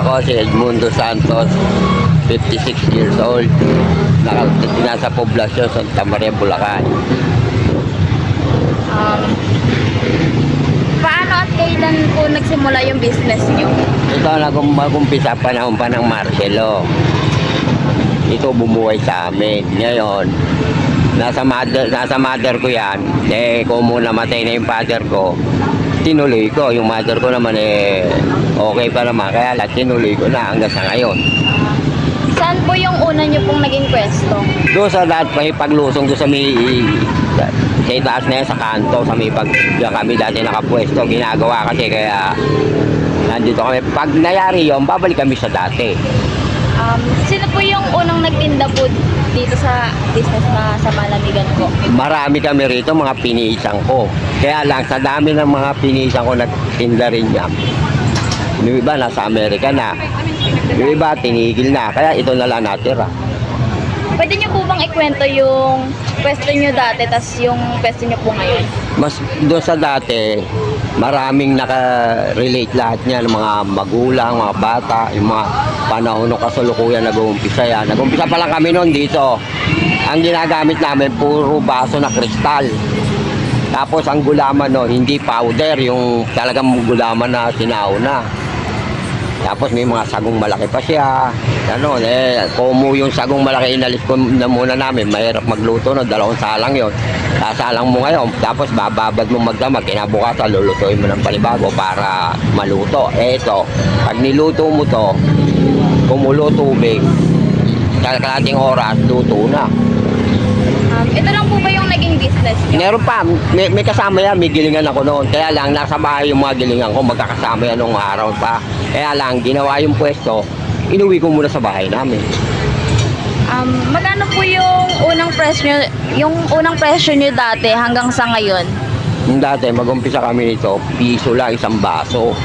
Ako si Edmundo Santos, 56 years old. Nasa poblasyon Santa Maria, Bulacan. Paano at kailan po nagsimula yung business nyo? Ito nag-umpisa panahon pa ng Marcelo. Ito bumuhay sa amin. Ngayon, nasa mother ko yan. Kung namatay na yung father ko, tinuloy ko. Yung mother ko naman okay pa naman. Kaya tinuloy ko na hanggang sa ngayon. Saan po yung una nyo pong naging pwesto? Doon sa lahat paglusong doon sa itaas na yan, sa kanto, sa may kami dati nakapwesto, ginagawa kasi kaya nandito kami. Pag nayari yun, babalik kami sa dati. Sino po yung unang nagtinda po dito sa business na sa Malamigan po? Marami kami rito, mga piniisang ko. Kaya lang, sa dami ng mga piniisang ko, nagtinda rin yan. Yung iba, nasa Amerika na. Yung iba, tinigil na. Kaya ito na lang natira. Pwede nyo po bang ikwento yung pwesto nyo dati tas yung pwesto nyo po ngayon? Mas doon sa dati, maraming naka-relate lahat niyan, mga magulang, mga bata, yung mga panahon ng kasalukuyan nag-uumpisa yan. Nag-uumpisa pa lang kami noon dito. Ang ginagamit namin, puro baso na kristal. Tapos ang gulaman noon, hindi powder, yung talagang gulaman na sinauna. Tapos may mga sagong malaki pa siya. Ano, kumu yung sagong malaki, inalis ko na muna namin. Mahirap magluto, no? 2 salang yon. Sasalang mo ngayon, tapos bababad mo magdamag. Kinabukasan, lulutuin mo ng panibago para maluto. Ito, pag niluto mo to, kumulo tubig, kalating oras, luto na. Ito lang po ba yung naging business nyo? Meron pa, may kasama yan, may gilingan ako noon. Kaya lang, nasa bahay yung mga gilingan ko, magkakasama yan nung araw pa. Kaya lang, ginawa yung pwesto, inuwi ko muna sa bahay namin. Magkano po yung unang presyo nyo dati hanggang sa ngayon? Yung dati, mag-umpisa kami nito, piso lang, 1 baso.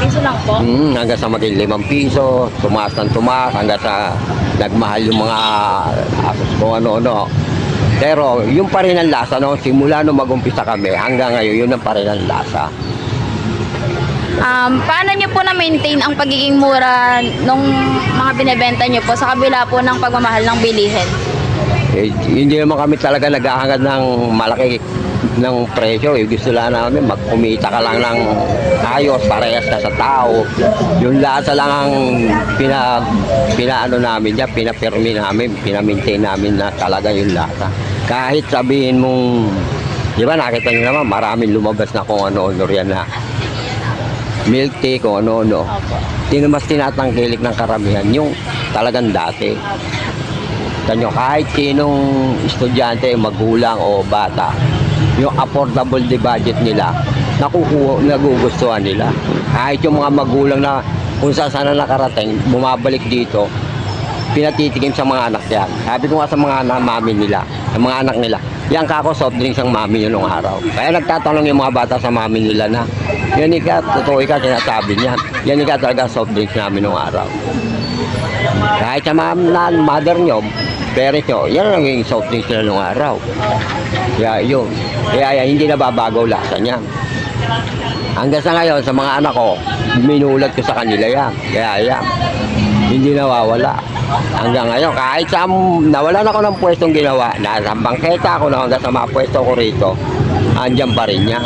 Piso lang po? Hanggang sa maging 5 piso, tumaas ng tumaas, hanggang sa nagmahal yung mga asos kung ano-ano. Pero yung pa rin ang lasa, no? Simula nung mag-umpisa kami, hanggang ngayon, yun ang pa rin ang lasa. Paano nyo po na-maintain ang pagiging mura nung mga binibenta nyo po sa kabila po ng pagmamahal ng bilihin? Hindi naman kami talaga naghahangad ng malaki ng presyo. Gusto lang namin magkumita ka lang ng ayos, parehas ka sa tao. Yung lasa lang ang pinaano namin dyan, pinapirmi namin, pinamintain namin na talaga yung lasa. Kahit sabihin mong, di ba nakita nyo naman, maraming lumabas na kung ano-ano yan na milk tea, kung ano-ano. Mas tinatangkilik ng karamihan yung talagang dati. Tanyo, kahit sinong estudyante, magulang o bata, yung affordable the budget nila, nagugustuhan nila. Kahit yung mga magulang na kung saan na nakarating, bumabalik dito, pinatitikim sa mga anak yan. Sabi ko nga sa mga mami nila, ang mga anak nila, yan kako soft drinks ang mami yun nung araw. Kaya nagtatanong yung mga bata sa mami nila na, yan ika, totoo ika, sinasabi niyan. Yan ika talaga soft drinks namin nung araw. Kahit sa mother nyo, parents nyo, yan lang yung soft drinks nila nung araw. Kaya yun. Kaya hindi na babago lasa niyan. Hanggang sa ngayon, sa mga anak ko, minulat ko sa kanila yan. Kaya yan, hindi nawawala. Hanggang ngayon, kahit sa nawalan ako ng pwestong ginawa, nasa bangketa ako na hanggang sa mga pwesto ko rito, andyan pa rin yan.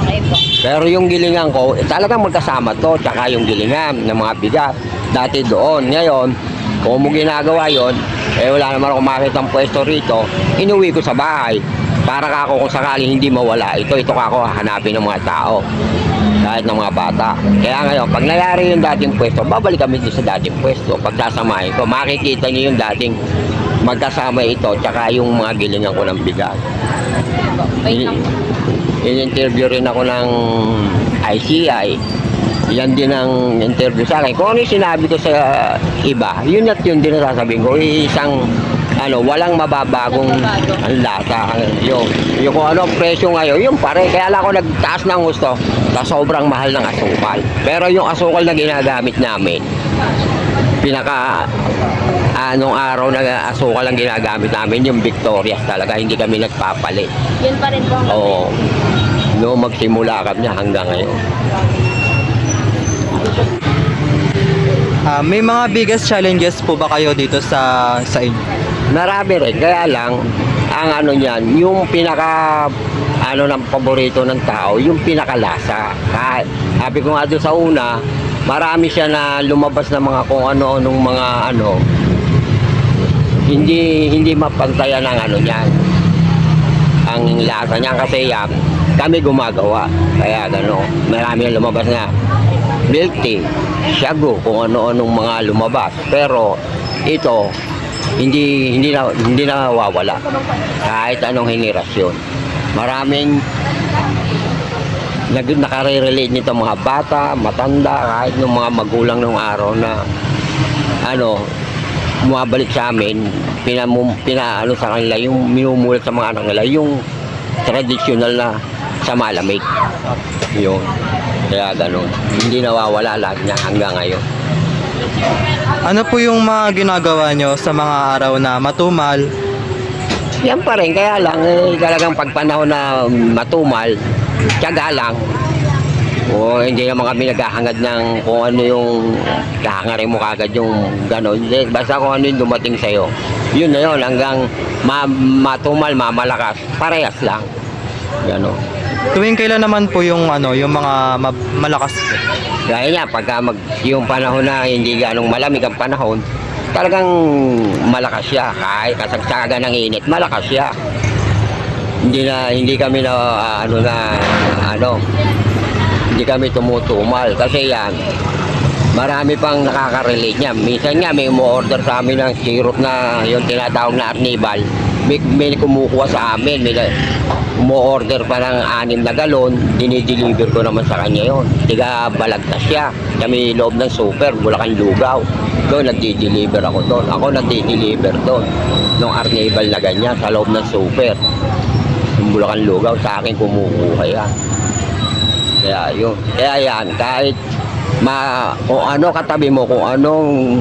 Okay po. Pero yung gilingan ko, talagang magkasama to, tsaka yung gilingan ng mga bigas. Dati doon, ngayon, kung mo ginagawa yon, wala naman ako makita ng pwesto rito, inuwi ko sa bahay. Para kako kung sakali hindi mawala, ito kako hanapin ng mga tao. Kahit ng mga bata. Kaya ngayon, pag nangyari yung dating pwesto, babalik kami din sa dating pwesto. Pagsasamahin ko, makikita niyo yung dating magkasama ito, tsaka yung mga gilingan ko ng bigas. In-interview rin ako ng ICI. Yan din ang interview sa akin. Kung ano yung sinabi ko sa iba, yun at yun din nasasabihin ko. Isang walang mababagong lasa. Yung kung ano presyo ngayon, yung pare. Kaya lang ako nagtaas ng gusto sa sobrang mahal ng asukal. Pero yung asukal na ginagamit namin, anong araw na asukal ang ginagamit namin, yung Victorias talaga. Hindi kami nagpapalit. Yun pa rin po. Oo. Magsimula kami hanggang ngayon. May mga biggest challenges po ba kayo dito sa inyo? Marami rin, kaya lang, ang ano niyan, yung pinaka, ano ng paborito ng tao, yung pinakalasa. Kahit, sabi ko nga doon sa una, marami siya na lumabas na mga kung ano-anong mga ano, hindi mapantayan ang ano niyan. Ang lasa niya kasi yan, kami gumagawa. Kaya gano'n, marami yung lumabas na milk tea, shago, kung ano-anong mga lumabas. Pero ito, hindi na nawawala kahit anong henerasyon. Maraming nakarelate nito mga bata, matanda, kahit ng mga magulang nung araw na ano, bumabalik sa amin, ano sa kanila, yung minumulat sa mga anak nila, yung traditional na sa malamig. Yun. Kaya ganun. Hindi nawawala lahat niya hanggang ngayon. Ano po yung mga ginagawa nyo sa mga araw na matumal? Yan pa rin, kaya lang, talagang pagpanahon na matumal, tiyaga lang. O hindi naman kami naghahangad ng kung ano yung kahangarin mo kagad yung gano'n. Basta kung ano yung dumating sa'yo. Yun na yun, hanggang matumal, mamalakas, parehas lang. Gano'n. Tuwing kailan naman po yung yung mga malakas po? Gaya niya, pagka yung panahon na hindi ganong malamig ang panahon, talagang malakas siya. Kahit kasagsagan ng init, malakas siya. Hindi kami hindi kami tumutumal. Kasi yan, marami pang nakaka-relate niya. Minsan nga may umu-order sa amin ng syrup na yung tinatawag na Arnibal. May kumukuha sa amin, may umu-order pa ng 6 na galon, dinideliver ko naman sa kanya yon. Tiga Balagtas siya, kami loob ng super, Bulacan Lugaw. Doon nagdi-deliver ako doon. Ako nagdi-deliver doon. Nung Arnibal na ganyan, sa loob ng super. Yung Bulacan Lugaw, sa akin kumukuha yan. Kaya yun. Kaya yan, kahit kung ano katabi mo, kung anong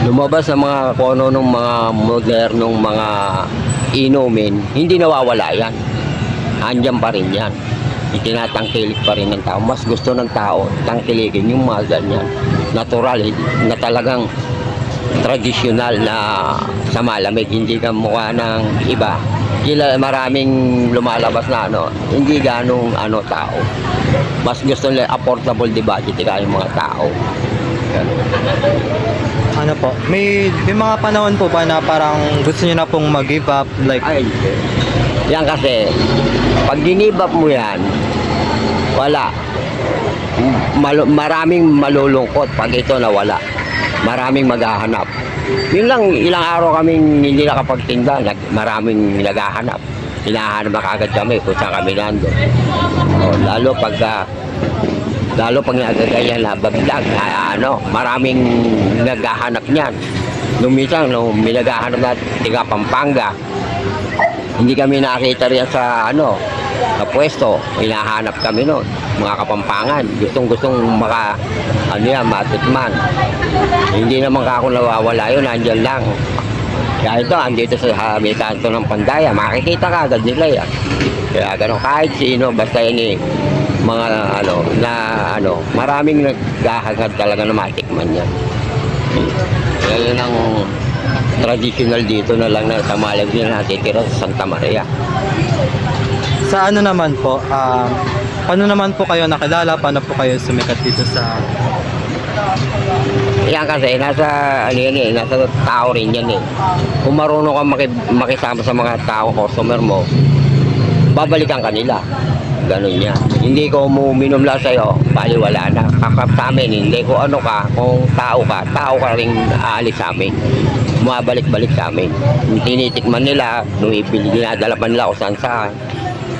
lumabas sa mga kono ng mga modernong mga inumin, hindi nawawala yan. Andiyan pa rin yan. Itinatangkilik pa rin ng tao. Mas gusto ng tao tangkilikin yung mga ganyan. Natural, na talagang tradisyonal na sa malamig. Hindi ka mukha ng iba. Maraming lumalabas na hindi ganong tao. Mas gusto nila affordable, di ba? Kaya yung mga tao. Ano po? May mga panahon po ba na parang gusto niyo na pong mag-give up? Like, Ay, yan kasi, pag ginib up mo yan, wala. Maraming malulungkot pag ito nawala. Maraming maghahanap. Yun lang, ilang araw kaming hindi nakapagtinda, maraming naghahanap. Hinahanap na kagad kami kung saan kami nandun. Lalo pag nagaganyan na bablag, maraming naghahanap niyan. Nung minsan, may naghahanap na tiga Pampanga, hindi kami nakita rin sa sa pwesto, hinahanap kami noon, mga Kapampangan, gustong matikman. Hindi naman ako nawawala yun, andyan lang. Kaya ito, andito sa may kanto ng Pandaya, makikita ka agad nila yan. Kaya gano'n, kahit sino, basta yun maraming naghahangad talaga na matikman yan. Kaya yun ang traditional dito na lang na sa Malamig na natitira sa Santa Maria. sa ano naman po, paano naman po kayo nakilala? Paano po kayo sumikat dito sa... Yan kasi, nasa tao rin yan eh. Kung marunong kang makisama sa mga tao, customer mo, babalikan ka nila. Ganun yan. Hindi ko uminom lang sa'yo, baliwala na. Kakap sa amin, hindi ko kung tao ka rin aalis sa amin. Bumabalik-balik sa amin. Tinitikman nila, dinadala pa nila kung saan.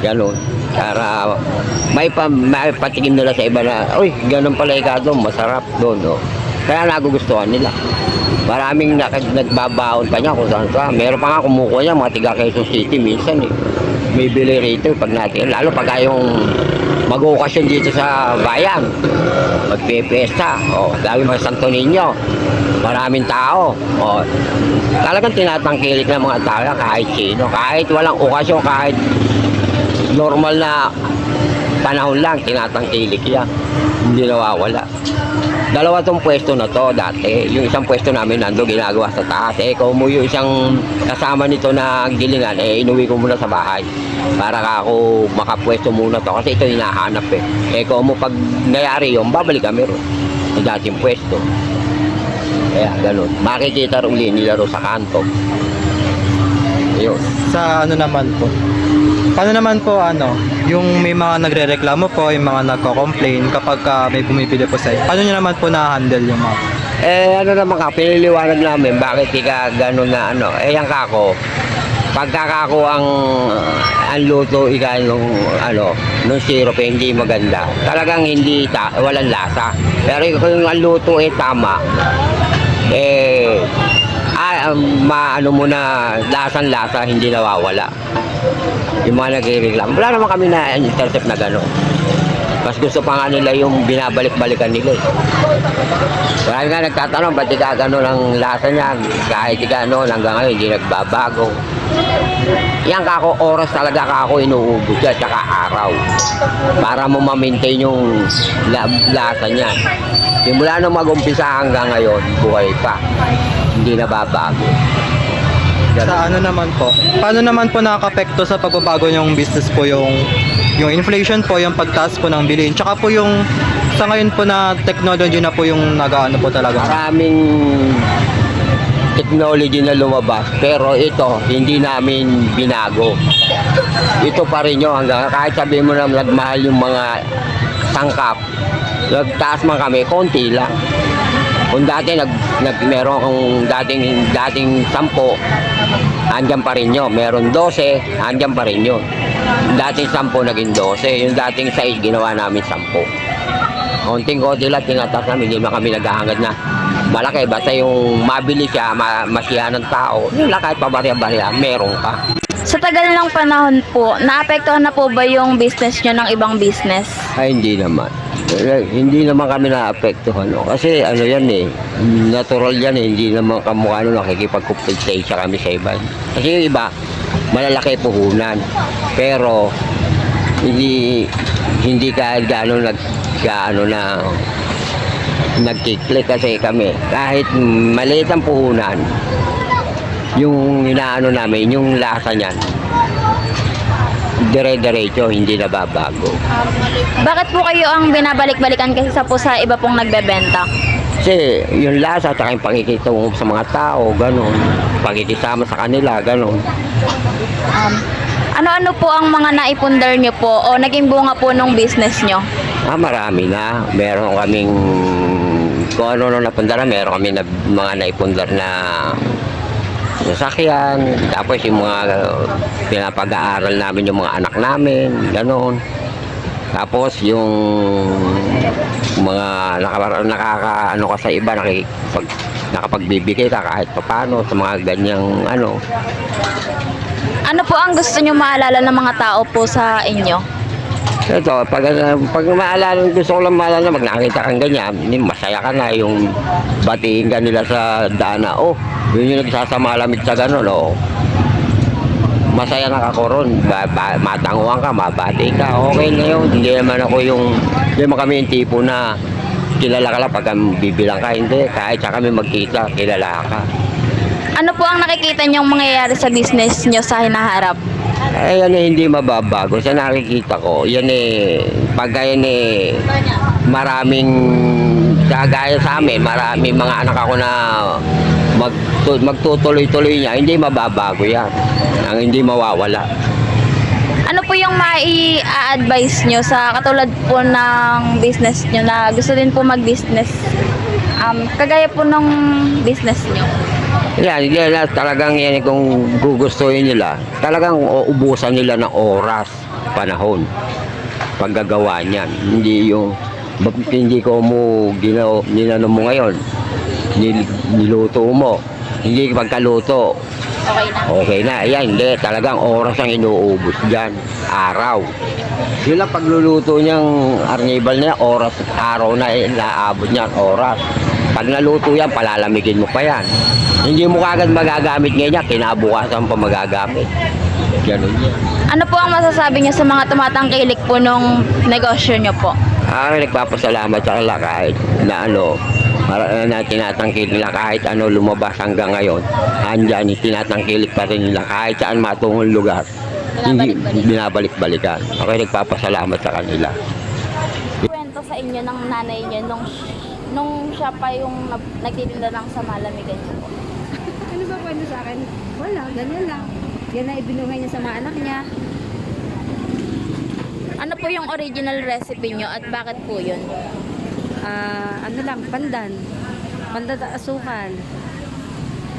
Ganun. Para may patikim nila sa iba na, uy, ganun pala ikado, masarap doon. No? Kaya nagugustuhan nila. Maraming nagbabaon pa niya kung saan. Meron pa nga kumukuha niya, mga tiga Quezon City minsan eh. May bili rito pag natin. Lalo pag yung mag-okasyon dito sa bayan. Magpipiesta. Lagi mga Santo Niño. Maraming tao. Talagang tinatangkilik ng mga tao kahit sino. Kahit walang okasyon, kahit normal na panahon lang, tinatangkilik yan. Hindi nawawala. Dalawa tong pwesto na to dati. Yung isang pwesto namin nando ginagawa sa taas. Kung mo yung isang kasama nito na gilingan, inuwi ko muna sa bahay. Para ako makapwesto muna to. Kasi ito hinahanap kung mo pag nangyari yun, babalik kami ron. Sa dating pwesto. Kaya ganun. Makikita rin uli nila ro sa kanto. Yun. Sa ano naman po? Paano naman po yung may mga nagrereklamo po, yung mga nagko-complain kapag may bumibili po sa inyo? Paano nyo naman po na-handle yung mga? Ano naman ka, piniliwanag namin bakit ika gano'n na yan kako, pagkakako ang luto ika nung nung syrup hindi maganda. Talagang hindi walang lasa. Pero kung ang luto tama, maano mo na lasang-lasa, hindi nawawala. Yung mga nagre-reklamo. Wala naman kami na intercept na gano'n. Mas gusto pa nga nila yung binabalik-balikan nila. Marami nga nagtatanong, ba't ika gano'n ang lasa niya? Kahit ika hanggang ngayon, hindi nagbabago. Yan kako, oras talaga kako inuubos yan, tsaka araw. Para mo ma-maintain yung lasa niya. Simula nung mag-umpisa hanggang ngayon, buhay pa. Hindi nababago. Sa ano naman po? Paano naman po nakaka-apekto sa pagbabago ng business po yung inflation po, yung pagtaas po ng bilihin, tsaka po yung sa ngayon po na technology na po yung nag-ano po talaga? Maraming technology na lumabas, pero ito hindi namin binago. Ito pa rin yun, hanggang kahit sabihin mo na nagmahal yung mga sangkap, nagtaas man kami, konti lang. Kung dati meron kung dating 10, andyan pa rin yun. Meron 12, andyan pa rin yun. Dating 10 naging 12, yung dating 6 ginawa namin 10. Konting-konti lang tinataas namin, hindi na kami naghahangad na malaki. Basta yung mabili siya, masiyahan ng tao, yun lang, kahit pabarya-barya, meron ka. Sa tagal ng panahon po, naapektuhan na po ba yung business nyo ng ibang business? Ay, hindi naman. Hindi naman kami naapektuhan. Kasi yan natural yan hindi naman kamukha nakikipag-compensate kami sa iba. Kasi yung iba, malalaki puhunan. Pero, hindi ka gano'n nagkiklik kasi kami. Kahit maliit ang puhunan, yung inaano namin, yung lasa niyan, dire-diretso, hindi nababago. Bakit po kayo ang binabalik-balikan kasi sa iba pong nagbebenta? Kasi yung lasa at yung pakikitungo sa mga tao, gano'n. Pakikisama sa kanila, gano'n. Ano-ano po ang mga naipundar nyo po o naging bunga po nung business nyo? Marami na. Meron kaming, kung ano napundar na, meron kami mga naipundar na sasakyan, tapos yung mga pinapag-aaral namin yung mga anak namin, gano'n. Tapos yung mga nakakaano ka sa iba, nakapagbibigay ka kahit paano sa mga ganyang Ano po ang gusto nyo maalala ng mga tao po sa inyo? Ito, pag maalala, gusto ko lang maalala, pag nakita kang ganyan, masaya ka na yung batiin ka nila sa daan na, yun yung nagsasama lamig sa gano'n, masaya na ako ron, matanguan ka, mabati ka, okay na yun. Hindi naman kami yung tipo na kilala ka lang pag bibilang ka, hindi, kahit sa kami magkita, kilala ka. Ano po ang nakikita nyong mangyayari sa business nyo sa hinaharap? Yan hindi mababago. Sa nakikita ko, yan pagka yan maraming, kagaya sa amin, maraming mga anak ako na magtutuloy-tuloy niya, hindi mababago yan. Ang hindi mawawala. Ano po yung mai-advise nyo sa katulad po ng business nyo na gusto din po mag-business? Kagaya po ng business nyo. Yan talagang yan kung gugustuhin nila, talagang uubusan nila ng oras, panahon, paggagawa niyan. Hindi ko mo ginano mo ngayon, niluto mo, hindi pagkaluto, okay na. Ayan, hindi, talagang oras ang inuubos dyan, araw. Yun lang pagluluto niyang arnibal niya, oras, araw na naabot niyan, oras. Pag naluto yan, palalamigin mo pa yan. Hindi mo kagad magagamit ngayon, kinabukasan pa magagamit. Ganun yan. Ano po ang masasabi niyo sa mga tumatangkilik po nung negosyo niyo po? Nagpapasalamat sa kanila kahit na na tinatangkilik nila kahit ano lumabas hanggang ngayon. Andyan, tinatangkilik pa rin nila kahit saan matungong lugar. Hindi binabalik-balikan. Okay, nagpapasalamat sa kanila. Kwento sa inyo ng nanay niyo nung siya pa yung nagtitinda ng sa malamigan niyo po. Ano ba kwento sa akin? Wala, ganyan lang. Yan na ibinuhay niya sa mga anak niya. Ano po yung original recipe niyo at bakit po yun? Ano lang, pandan. Pandan at asukal.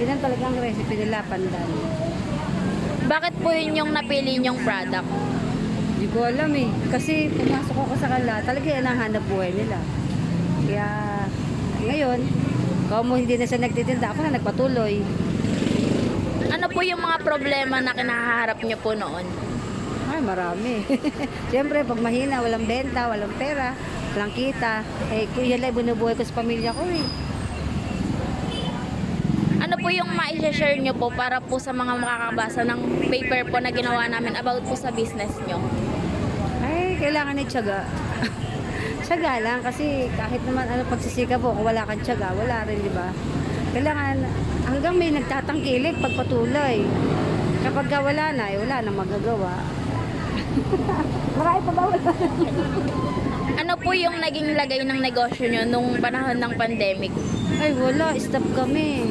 Yun ang talagang recipe nila, pandan. Bakit po yun yung napili niyong product? Hindi ko alam eh. Kasi pumasok ako sa kanila, talaga yan ang hanap buhay nila. Kaya ngayon, kung mo hindi na siya nagtitinda, ako na nagpatuloy. Ano po yung mga problema na kinaharap niyo po noon? Ay, marami. Siyempre, pag mahina, walang benta, walang pera, walang kita. Eh, yan lang binubuhay ko sa pamilya ko eh. Ano po yung ma-share nyo po para po sa mga makakabasa ng paper po na ginawa namin about po sa business nyo? Ay, kailangan ay tiyaga. Tiyaga lang kasi kahit naman ano pagsisika po, kung wala kang tiyaga, wala rin, di ba? Kailangan hanggang may nagtatangkilik pagpatuloy. Kapag ka wala na, eh, wala na magagawa. Marami pa ba wala? Ano po yung naging lagay ng negosyo nyo nung panahon ng pandemic? Ay, wala. Stop kami.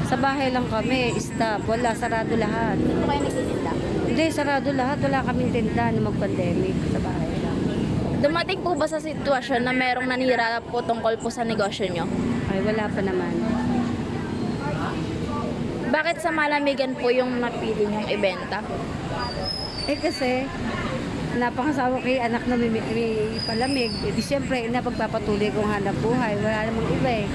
Sa bahay lang kami. Stop. Wala. Sarado lahat. Ano kayo nagtitinda? Hindi, sarado lahat. Wala kaming tinda na mag-pandemic. Sa bahay lang. Dumating po ba sa sitwasyon na merong nanira po tungkol po sa negosyo nyo? Ay, wala pa naman. Bakit sa malamigan po yung napili nyong ibenta? Eh kasi, napangasawa kay anak na may palamig. Eh di syempre, napagpapatuloy kong hanap buhay. Wala namang iba eh.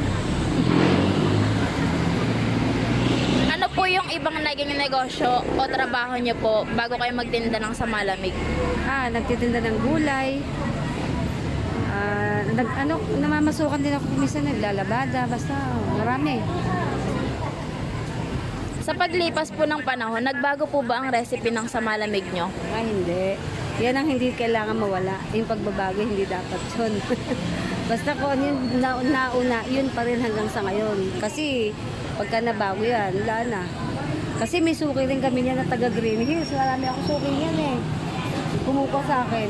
Ano po yung ibang naging negosyo o trabaho nyo po bago kayo magtinda ng sa malamig? Nagtitinda ng gulay. Namamasukan din ako minsan naglalabada. Basta, marami. Sa paglipas po ng panahon, nagbago po ba ang recipe ng sa malamig nyo? Ay, hindi. Yan ang hindi kailangan mawala. Yung pagbabago, hindi dapat yun. Basta kung ano yung nauna, yun pa rin hanggang sa ngayon. Kasi, pagka nabago yan, wala na. Kasi may suki rin kami niya na taga Green Hills. Marami ako suki niyan eh. Kumuha sa akin.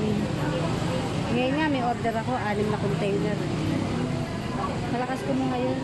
Ngayon nga, may order ako, 6 na container. Malakas ko mo ngayon.